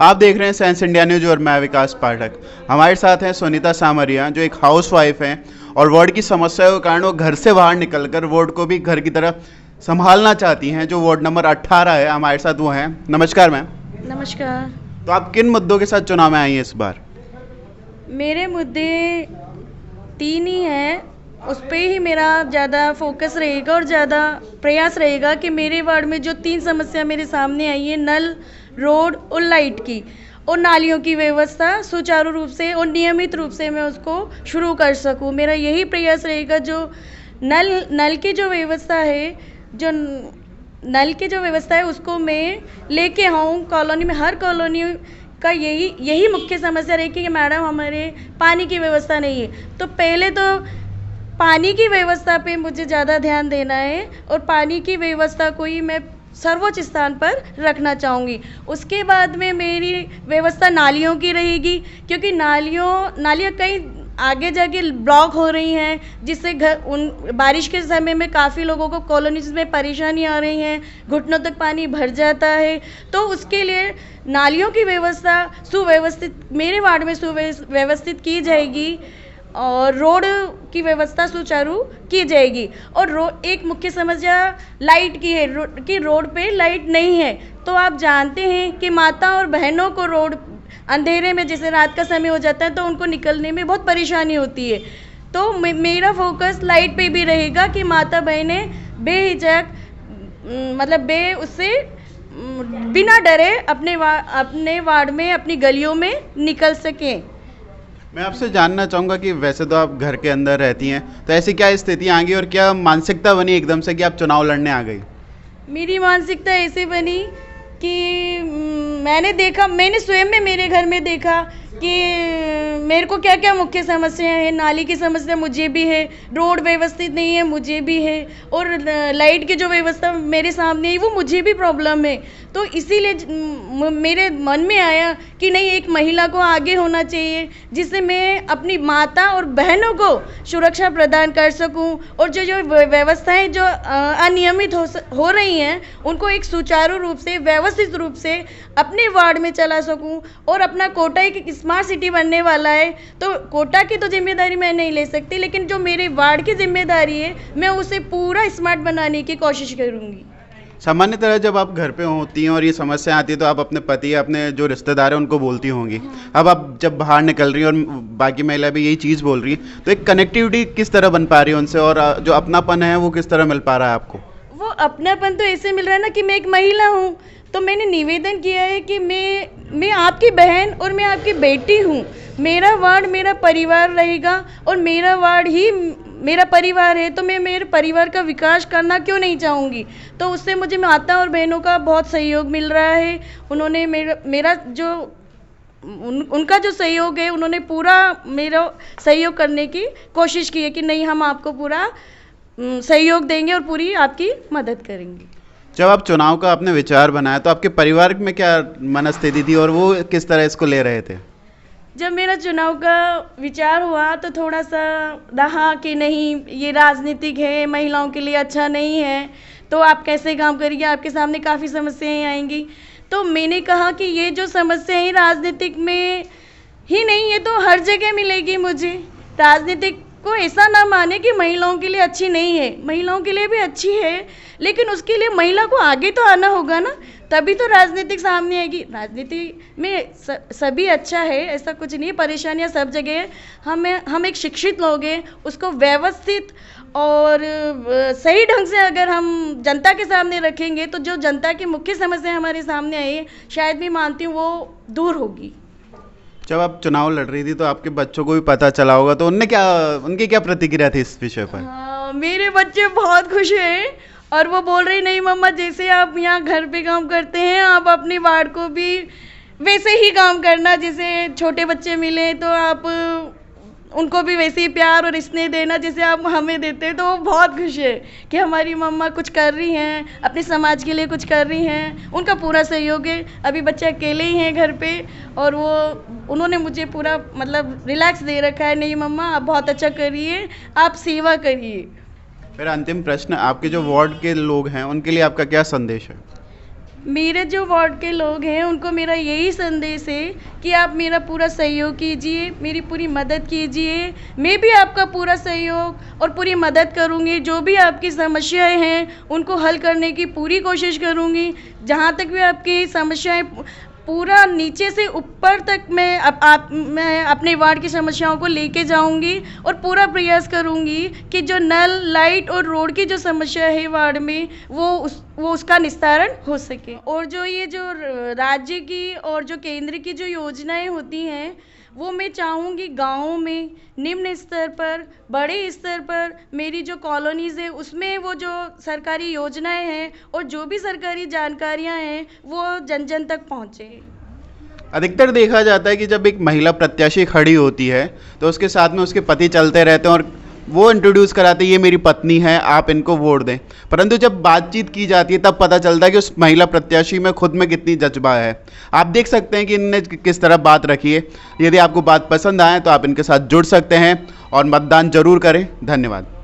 आप देख रहे हैं साइंस इंडिया न्यूज और मैं विकास पाठक। हमारे साथ हैं सुनीता सामरिया जो एक हाउसवाइफ हैं और वार्ड की समस्याओं के कारण वो घर से बाहर निकलकर वार्ड को भी घर की तरह संभालना चाहती हैं। जो वार्ड नंबर 18 है, हमारे साथ वो हैं। नमस्कार मैम। नमस्कार। तो आप किन मुद्दों के साथ चुनाव में आई हैं इस बार? मेरे मुद्दे 3 ही हैं, उस पे ही मेरा ज़्यादा फोकस रहेगा और ज़्यादा प्रयास रहेगा कि मेरे वार्ड में जो 3 समस्या मेरे सामने आई है, नल, रोड और लाइट की और नालियों की व्यवस्था सुचारू रूप से और नियमित रूप से मैं उसको शुरू कर सकूं। मेरा यही प्रयास रहेगा। जो नल की जो व्यवस्था है, उसको मैं लेके आऊँ कॉलोनी में। हर कॉलोनी का यही मुख्य समस्या रही कि मैडम हमारे पानी की व्यवस्था नहीं है। तो पहले तो पानी की व्यवस्था पे मुझे ज़्यादा ध्यान देना है और पानी की व्यवस्था को ही मैं सर्वोच्च स्थान पर रखना चाहूँगी। उसके बाद में मेरी व्यवस्था नालियों की रहेगी, क्योंकि नालियाँ कई आगे जाके ब्लॉक हो रही हैं, जिससे बारिश के समय में काफ़ी लोगों को कॉलोनीज में परेशानी आ रही हैं, घुटनों तक पानी भर जाता है। तो उसके लिए नालियों की व्यवस्था मेरे वार्ड में सुव्यवस्थित की जाएगी और रोड की व्यवस्था सुचारू की जाएगी। और एक मुख्य समस्या लाइट की है कि रोड पे लाइट नहीं है। तो आप जानते हैं कि माता और बहनों को रोड अंधेरे में, जैसे रात का समय हो जाता है, तो उनको निकलने में बहुत परेशानी होती है। तो मेरा फोकस लाइट पे भी रहेगा कि माता बहनें बेहिचक उससे बिना डरे अपने वार्ड में, अपनी गलियों में निकल सकें। मैं आपसे जानना चाहूँगा कि वैसे तो आप घर के अंदर रहती हैं, तो ऐसी क्या स्थितियाँ आ गई और क्या मानसिकता बनी एकदम से कि आप चुनाव लड़ने आ गई? मेरी मानसिकता ऐसे बनी कि मैंने स्वयं में मेरे घर में देखा कि मेरे को क्या क्या मुख्य समस्या है। नाली की समस्या मुझे भी है, रोड व्यवस्थित नहीं है मुझे भी है, और लाइट की जो व्यवस्था मेरे सामने है वो मुझे भी प्रॉब्लम है। तो इसीलिए मेरे मन में आया कि नहीं, एक महिला को आगे होना चाहिए जिससे मैं अपनी माता और बहनों को सुरक्षा प्रदान कर सकूं, और जो व्यवस्थाएं जो अनियमित हो रही हैं उनको एक सुचारू रूप से, व्यवस्थित रूप से अपने वार्ड में चला सकूं। और अपना कोटा एक स्मार्ट सिटी बनने वाला है, तो कोटा की तो जिम्मेदारी मैं नहीं ले सकती, लेकिन जो मेरे वार्ड की जिम्मेदारी है मैं उसे पूरा स्मार्ट बनाने की कोशिश करूंगी। सामान्यतः जब आप घर पे होती हैं और ये समस्या आती है तो आप अपने पति, अपने जो रिश्तेदार हैं उनको बोलती होंगी। अब आप जब बाहर निकल रही हैं और बाकी महिला भी यही चीज़ बोल रही हैं, तो एक कनेक्टिविटी किस तरह बन पा रही है उनसे, और जो अपनापन है वो किस तरह मिल पा रहा है आपको? वो अपनापन तो ऐसे मिल रहा है ना कि मैं एक महिला हूँ, तो मैंने निवेदन किया है कि मैं आपकी बहन और मैं आपकी बेटी हूँ। मेरा वार्ड मेरा परिवार रहेगा और मेरा वार्ड ही मेरा परिवार है, तो मैं मेरे परिवार का विकास करना क्यों नहीं चाहूँगी। तो उससे मुझे माता और बहनों का बहुत सहयोग मिल रहा है। उन्होंने उनका जो सहयोग है, उन्होंने पूरा मेरा सहयोग करने की कोशिश की है कि नहीं, हम आपको पूरा सहयोग देंगे और पूरी आपकी मदद करेंगे। जब आप चुनाव का आपने विचार बनाया तो आपके परिवार में क्या मनस्थिति थी और वो किस तरह इसको ले रहे थे? जब मेरा चुनाव का विचार हुआ तो थोड़ा सा रहा कि नहीं, ये राजनीतिक है, महिलाओं के लिए अच्छा नहीं है, तो आप कैसे काम करिए, आपके सामने काफ़ी समस्याएं आएंगी। तो मैंने कहा कि ये जो समस्याएं राजनीतिक में ही नहीं है तो हर जगह मिलेगी मुझे। राजनीतिक को ऐसा ना माने कि महिलाओं के लिए अच्छी नहीं है, महिलाओं के लिए भी अच्छी है, लेकिन उसके लिए महिला को आगे तो आना होगा ना, तभी तो राजनीतिक सामने आएगी। राजनीति में सभी अच्छा है, ऐसा कुछ नहीं है, परेशानियां सब जगह है। हम एक शिक्षित लोग हैं, उसको व्यवस्थित और सही ढंग से अगर हम जनता के सामने रखेंगे तो जो जनता की मुख्य समस्या हमारे सामने आई है, शायद मैं मानती हूँ वो दूर होगी। जब आप चुनाव लड़ रही थी तो आपके बच्चों को भी पता चला होगा, तो उनकी क्या प्रतिक्रिया थी इस विषय पर? हाँ, मेरे बच्चे बहुत खुश हैं और वो बोल रहे नहीं मम्मा, जैसे आप यहाँ घर पे काम करते हैं आप अपने वार्ड को भी वैसे ही काम करना, जैसे छोटे बच्चे मिले तो आप उनको भी वैसे ही प्यार और स्नेह देना जैसे आप हमें देते हैं। तो वो बहुत खुश है कि हमारी मम्मा कुछ कर रही हैं, अपने समाज के लिए कुछ कर रही हैं, उनका पूरा सहयोग है। अभी बच्चे अकेले ही हैं घर पे और उन्होंने मुझे पूरा रिलैक्स दे रखा है, नहीं मम्मा आप बहुत अच्छा करिए, आप सेवा करिए। मेरा अंतिम प्रश्न, आपके जो वार्ड के लोग हैं उनके लिए आपका क्या संदेश है? मेरे जो वार्ड के लोग हैं उनको मेरा यही संदेश है कि आप मेरा पूरा सहयोग कीजिए, मेरी पूरी मदद कीजिए। मैं भी आपका पूरा सहयोग और पूरी मदद करूंगी। जो भी आपकी समस्याएं हैं उनको हल करने की पूरी कोशिश करूंगी। जहां तक भी आपकी समस्याएं पूरा नीचे से ऊपर तक मैं अपने वार्ड की समस्याओं को लेके जाऊंगी और पूरा प्रयास करूंगी कि जो नल, लाइट और रोड की जो समस्या है वार्ड में वो उसका निस्तारण हो सके। और जो ये जो राज्य की और जो केंद्र की जो योजनाएं होती हैं वो मैं चाहूँगी गाँवों में निम्न स्तर पर, बड़े स्तर पर, मेरी जो कॉलोनीज़ है उसमें वो जो सरकारी योजनाएं हैं और जो भी सरकारी जानकारियां हैं वो जन जन तक पहुँचे। अधिकतर देखा जाता है कि जब एक महिला प्रत्याशी खड़ी होती है तो उसके साथ में उसके पति चलते रहते हैं और वो इंट्रोड्यूस कराते हैं, ये मेरी पत्नी है, आप इनको वोट दें। परंतु जब बातचीत की जाती है तब पता चलता है कि उस महिला प्रत्याशी में खुद में कितनी जज्बा है। आप देख सकते हैं कि इनने किस तरह बात रखी है। यदि आपको बात पसंद आए तो आप इनके साथ जुड़ सकते हैं और मतदान जरूर करें। धन्यवाद।